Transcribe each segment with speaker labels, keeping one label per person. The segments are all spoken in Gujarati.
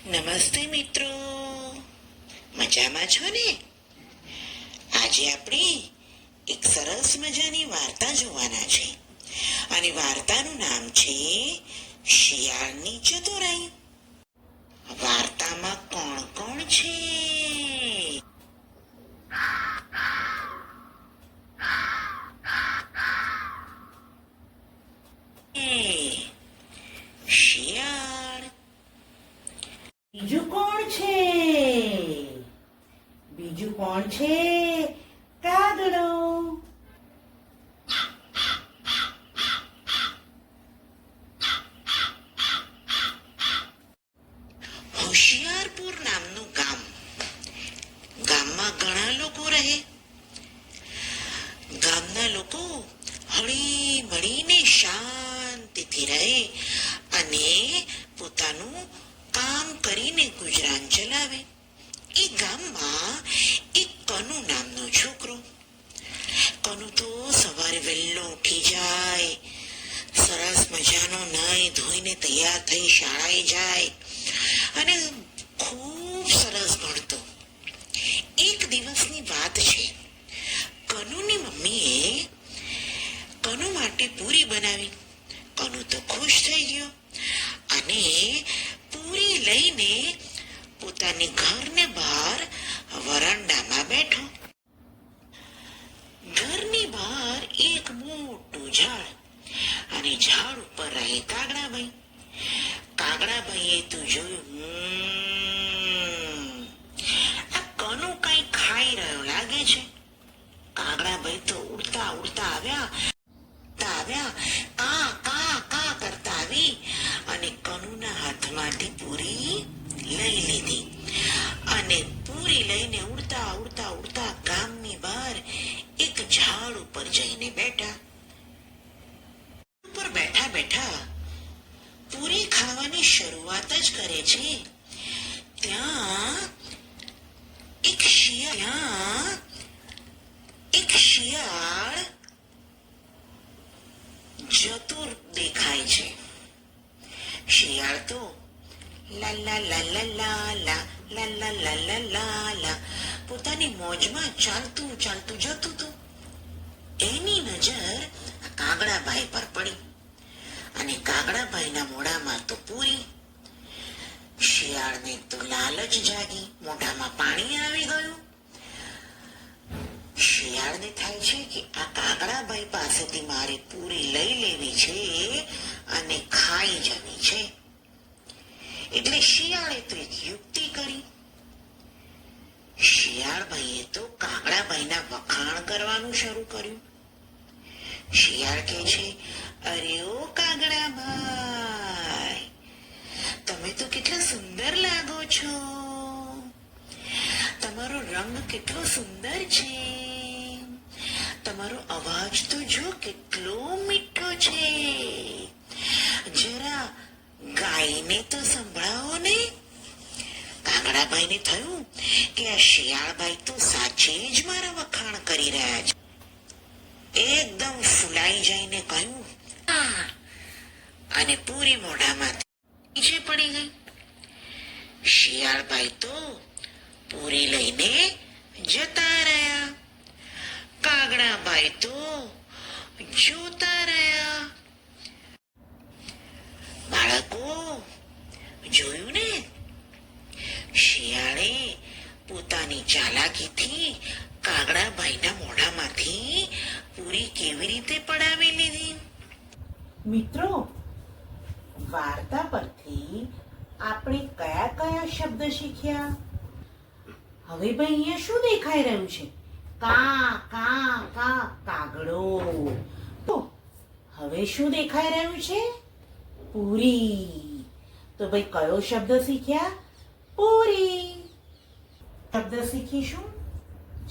Speaker 1: નમસ્તે મિત્રો, મજામાં છો ને? આજે આપણે એક સરસ મજાની વાર્તા જોવાના છે અને વાર્તાનું નામ છે શિયાળની ચતુરાઈ. વાર્તામાં કોણ કોણ છે? શિયાળ.
Speaker 2: બીજું કોણ છે? બીજું કોણ છે? કાગડો.
Speaker 1: હોશિયારપુર નામનું ગામ. ગામમાં ઘણા લોકો રહે. ગામના લોકો હળી મળીને શાંતિથી રહે અને પોતાનું કામ કરીને ગુજરાન ચલાવે. એ ગામમાં એક કનુ નામનો છોકરો. કનુ તો સવારે વહેલો ઉઠી જાય, સરસ મજાનો નાઈ ધોઈને તૈયાર થઈ શાળાએ જાય અને ખૂબ સરસ ભણતો. એક દિવસની વાત છે, કનુની મમ્મીએ કનુ માટે પૂરી બનાવી. કનુ તો ખુશ થઈ ગયો અને પૂરી લઈને પોતાની ઘરને બહાર વરાંડામાં બેઠો. ઘરની બહાર એક મોટું ઝાડ અને ઝાડ ઉપર રહે કાગડાભાઈ. કાગડાભાઈએ તો જોયું, આ કનુ કઈ ખાઈ રહ્યો લાગે છે. કાગડાભાઈ તો ઉડતા ઉડતા આવ્યા કા કા કા કરતા આવી અને કનુના હાથમાંથી પૂરી લઈ લીધી અને પૂરી લઈને ઉડતા ઉડતા ઉડતા ગામની બહાર એક ઝાડ ઉપર જઈને બેઠા. ઉપર બેઠા બેઠા પૂરી ખાવાની શરૂઆત જ કરે છે. ત્યાં એક શિયાળ જતું દેખાય છે. શિયાળ તો લા લા લા લા લા લા લા લા લા લા લા લા પોતાની મોજમાં ચાલતું ચાલતું જતું હતું. એની નજર કાગડાભાઈ પર પડી અને કાગડાભાઈના મોઢામાં તો પૂરી. શિયાળને તો લાલચ જાગી, મોઢામાં પાણી આવી ગયું. શિયાળને થાય છે કે આ કાગડાભાઈ પાસેથી મારે પૂરી લઈ લેવી છે અને ખાઈ જવી છે. એટલે શિયાળે તો એક યુક્તિ કરી. શિયાળભાઈએ તો કાગડાભાઈના વખાણ કરવાનું શરૂ કર્યું. શિયાળ કહે છે, અરે ઓ કાગડાભાઈ, તમે તો કેટલા સુંદર લાગો છો. તમારો રંગ કેટલો સુંદર છે. તમારો અવાજ તો જો કેટલો મીઠો છે. જરા ગાયને તો સંભળાવો ને. કાગડાભાઈને થયું કે આ શિયાળભાઈ તો સાચે જ મારા વખાણ કરી રહ્યા છે. એકદમ ફૂલાઈ જઈને કહ્યું અને પૂરી મોઢામાંથી નીચે પડી ગઈ. શિયાળભાઈ તો પૂરી લઈને જતા રહ્યા. કાગડાભાઈ તો જોતા રહ્યા. બાળકો જોયું ને, શિયાળે પોતાની ચાલાકીથી કાગડાભાઈના મોઢામાંથી પૂરી કેવી રીતે પડાવી લીધી.
Speaker 2: મિત્રો, વાર્તા પરથી આપણે કયા કયા શબ્દ શીખ્યા? હવે ભાઈ અહીંયા શું દેખાઈ રહ્યું છે? કા કા કા કાગડો. તો હવે શું દેખાઈ રહ્યું છે? પૂરી. તો ભાઈ કયો શબ્દ શીખ્યા? પૂરી. શબ્દ શીખીશું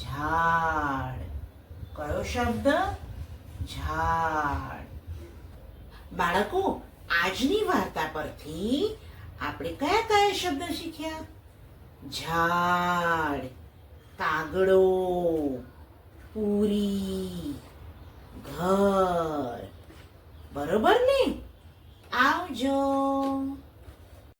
Speaker 2: ઝાડ. કયો શબ્દ? ઝાડ. બાળકો, આજની વાર્તા પરથી આપણે કયા કયા શબ્દ શીખ્યા? ઝાડ, કાગડો, પૂરી, ઘર. બરોબર ને? આવજો.